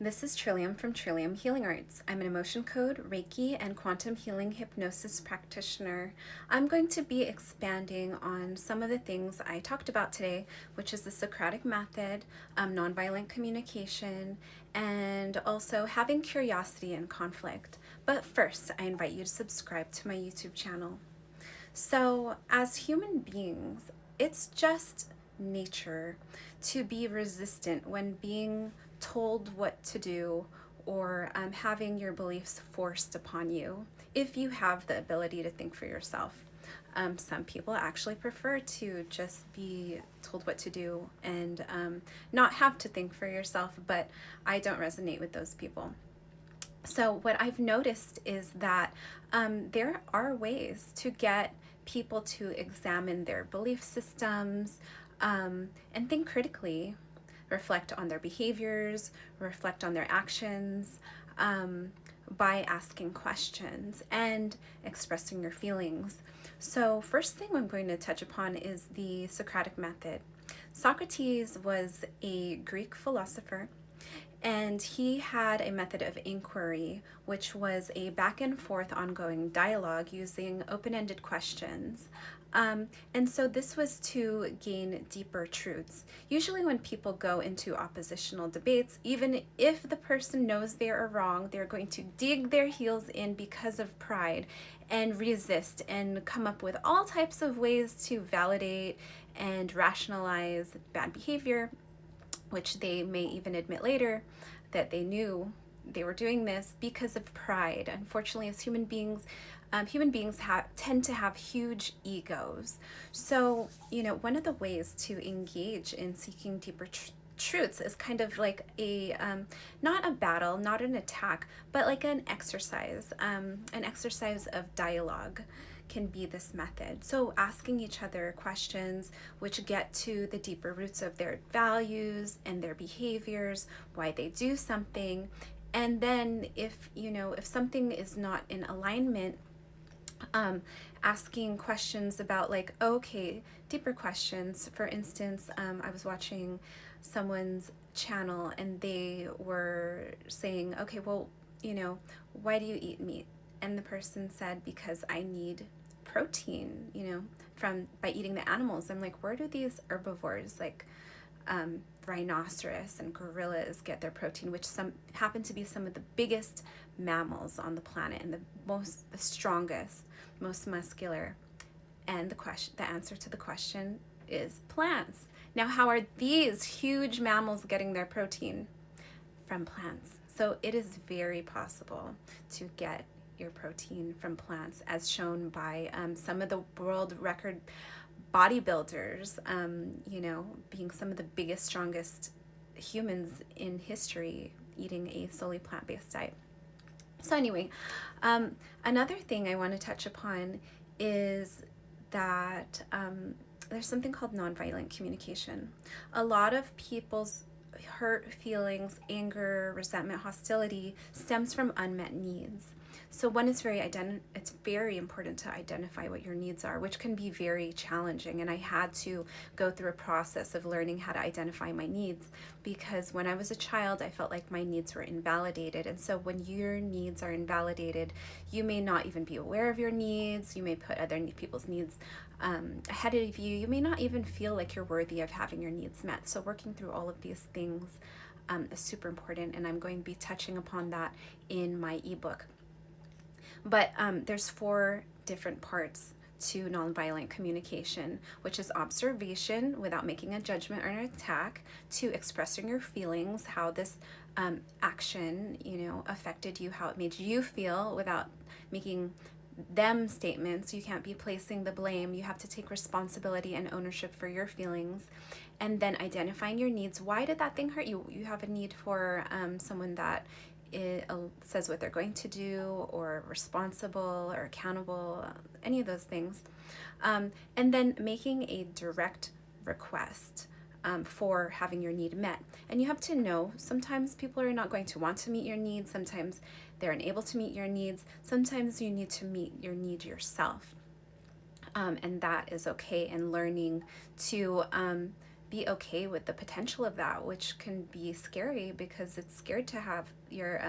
This is Trillium from Trillium Healing Arts. I'm an emotion code, Reiki, and quantum healing hypnosis practitioner. I'm going to be expanding on some of the things I talked about today, which is the Socratic Method, nonviolent communication, and also having curiosity and conflict. But first, I invite you to subscribe to my YouTube channel. So, as human beings, it's just nature to be resistant when being told what to do or having your beliefs forced upon you if you have the ability to think for yourself. Some people actually prefer to just be told what to do and not have to think for yourself, but I don't resonate with those people. So what I've noticed is that there are ways to get people to examine their belief systems and think critically, reflect on their behaviors, reflect on their actions by asking questions and expressing your feelings. So first thing I'm going to touch upon is the Socratic Method. Socrates was a Greek philosopher, and he had a method of inquiry, which was a back and forth ongoing dialogue using open-ended questions. And so this was to gain deeper truths. Usually when people go into oppositional debates, even if the person knows they are wrong, they're going to dig their heels in because of pride and resist and come up with all types of ways to validate and rationalize bad behavior, which they may even admit later that they knew they were doing this because of pride. Unfortunately, as human beings tend to have huge egos. So, one of the ways to engage in seeking deeper truths is kind of like a not a battle, not an attack, but like an exercise of dialogue can be this method. So asking each other questions which get to the deeper roots of their values and their behaviors, why they do something, and then if something is not in alignment, asking questions about, like, okay, deeper questions. For instance, I was watching someone's channel and they were saying, okay, well, why do you eat meat? And the person said, because I need protein, by eating the animals. I'm like, where do these herbivores like rhinoceros and gorillas get their protein, which happen to be some of the biggest mammals on the planet and the strongest, most muscular? And the answer to the question is plants. Now, how are these huge mammals getting their protein? From plants. So it is very possible to get your protein from plants, as shown by some of the world record bodybuilders, being some of the biggest, strongest humans in history, eating a solely plant-based diet. So anyway, another thing I want to touch upon is that there's something called nonviolent communication. A lot of people's hurt feelings, anger, resentment, hostility stems from unmet needs. So it's very important to identify what your needs are, which can be very challenging. And I had to go through a process of learning how to identify my needs, because when I was a child, I felt like my needs were invalidated. And so when your needs are invalidated, you may not even be aware of your needs. You may put other people's needs ahead of you. You may not even feel like you're worthy of having your needs met. So working through all of these things is super important. And I'm going to be touching upon that in my ebook. But there's 4 different parts to nonviolent communication, which is observation without making a judgment or an attack, to expressing your feelings, how this action, affected you, how it made you feel, without making them statements. You can't be placing the blame. You have to take responsibility and ownership for your feelings. And then identifying your needs. Why did that thing hurt you? You have a need for someone that says what they're going to do, or responsible or accountable, any of those things. And then making a direct request for having your need met. And you have to know, sometimes people are not going to want to meet your needs. Sometimes they're unable to meet your needs. Sometimes you need to meet your need yourself. And that is okay. And learning to be okay with the potential of that, which can be scary because it's scared to have your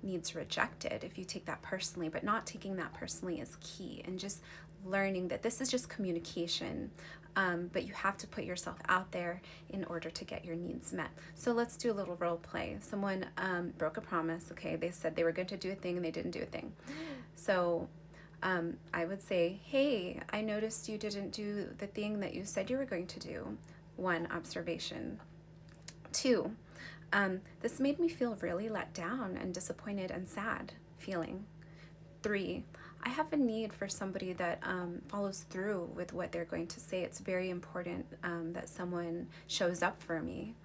needs rejected if you take that personally. But not taking that personally is key, and just learning that this is just communication. But you have to put yourself out there in order to get your needs met. So let's do a little role play. Someone broke a promise. Okay, they said they were going to do a thing and they didn't do a thing. So I would say, hey, I noticed you didn't do the thing that you said you were going to do. One, observation. Two, this made me feel really let down and disappointed and sad feeling. Three, I have a need for somebody that follows through with what they're going to say. It's very important that someone shows up for me.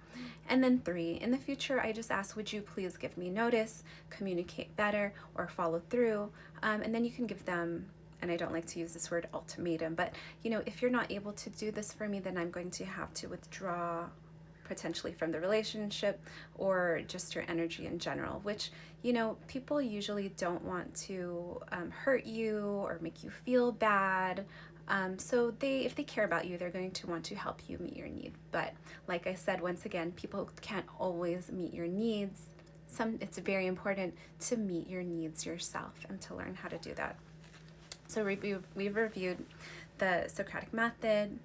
And then three, in the future, I just ask, would you please give me notice, communicate better, or follow through? And then you can give them, and I don't like to use this word ultimatum, but if you're not able to do this for me, then I'm going to have to withdraw potentially from the relationship, or just your energy in general, which people usually don't want to hurt you or make you feel bad. So if they care about you, they're going to want to help you meet your need. But like I said, once again, people can't always meet your needs. It's very important to meet your needs yourself and to learn how to do that. So we've reviewed the Socratic Method,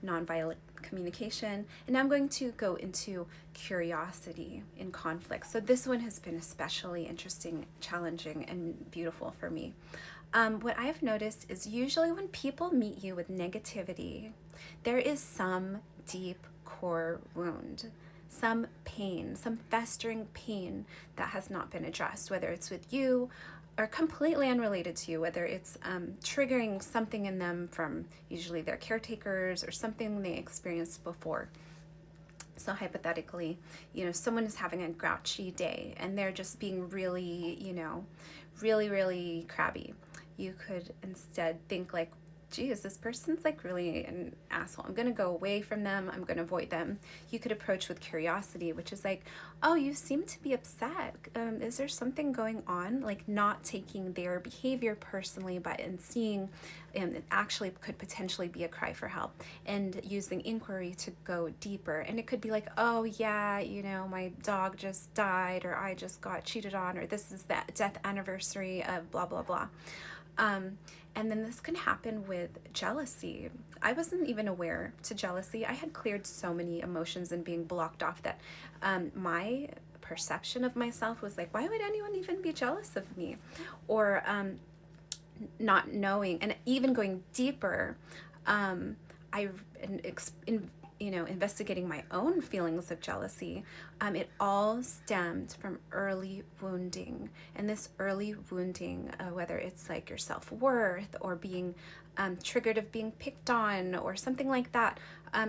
nonviolent communication, and now I'm going to go into curiosity in conflict. So this one has been especially interesting, challenging, and beautiful for me. What I've noticed is usually when people meet you with negativity, there is some deep core wound, some pain, some festering pain that has not been addressed, whether it's with you or completely unrelated to you, whether it's triggering something in them from usually their caretakers or something they experienced before. So hypothetically, someone is having a grouchy day and they're just being really, really crabby. You could instead think like, geez, this person's like really an asshole. I'm going to go away from them. I'm going to avoid them. You could approach with curiosity, which is like, oh, you seem to be upset. Is there something going on? Like not taking their behavior personally, but in seeing it actually could potentially be a cry for help, and using inquiry to go deeper. And it could be like, oh yeah, my dog just died, or I just got cheated on, or this is the death anniversary of blah, blah, blah. And then this can happen with jealousy. I wasn't even aware to jealousy. I had cleared so many emotions and being blocked off that my perception of myself was like, why would anyone even be jealous of me? Or not knowing, and even going deeper, investigating my own feelings of jealousy, it all stemmed from early wounding. And this early wounding, whether it's like your self-worth or being triggered of being picked on or something like that,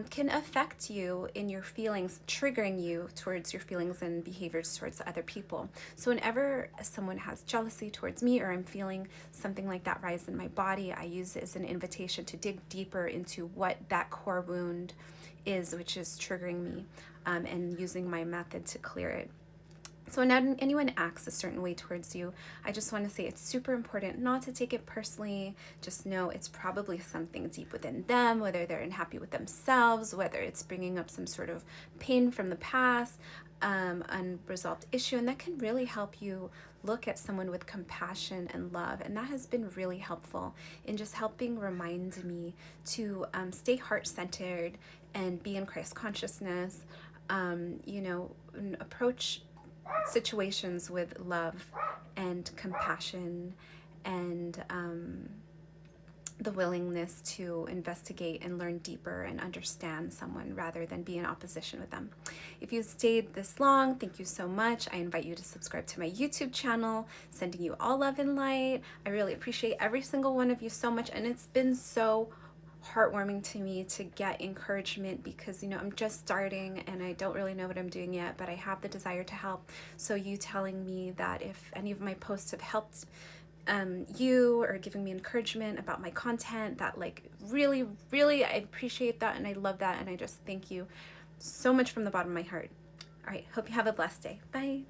can affect you in your feelings, triggering you towards your feelings and behaviors towards other people. So whenever someone has jealousy towards me, or I'm feeling something like that rise in my body, I use it as an invitation to dig deeper into what that core wound is, which is triggering me, and using my method to clear it. So when anyone acts a certain way towards you, I just want to say it's super important not to take it personally. Just know it's probably something deep within them, whether they're unhappy with themselves, whether it's bringing up some sort of pain from the past, unresolved issue, and that can really help you look at someone with compassion and love. And that has been really helpful in just helping remind me to stay heart-centered and be in Christ consciousness, and approach situations with love and compassion, and the willingness to investigate and learn deeper and understand someone rather than be in opposition with them. If you stayed this long, thank you so much. I invite you to subscribe to my YouTube channel. Sending you all love and light. I really appreciate every single one of you so much, and it's been so heartwarming to me to get encouragement, because I'm just starting and I don't really know what I'm doing yet, but I have the desire to help. So you telling me that if any of my posts have helped you, or giving me encouragement about my content, that like really I appreciate that, and I love that, and I just thank you so much from the bottom of my heart. All right, hope you have a blessed day. Bye.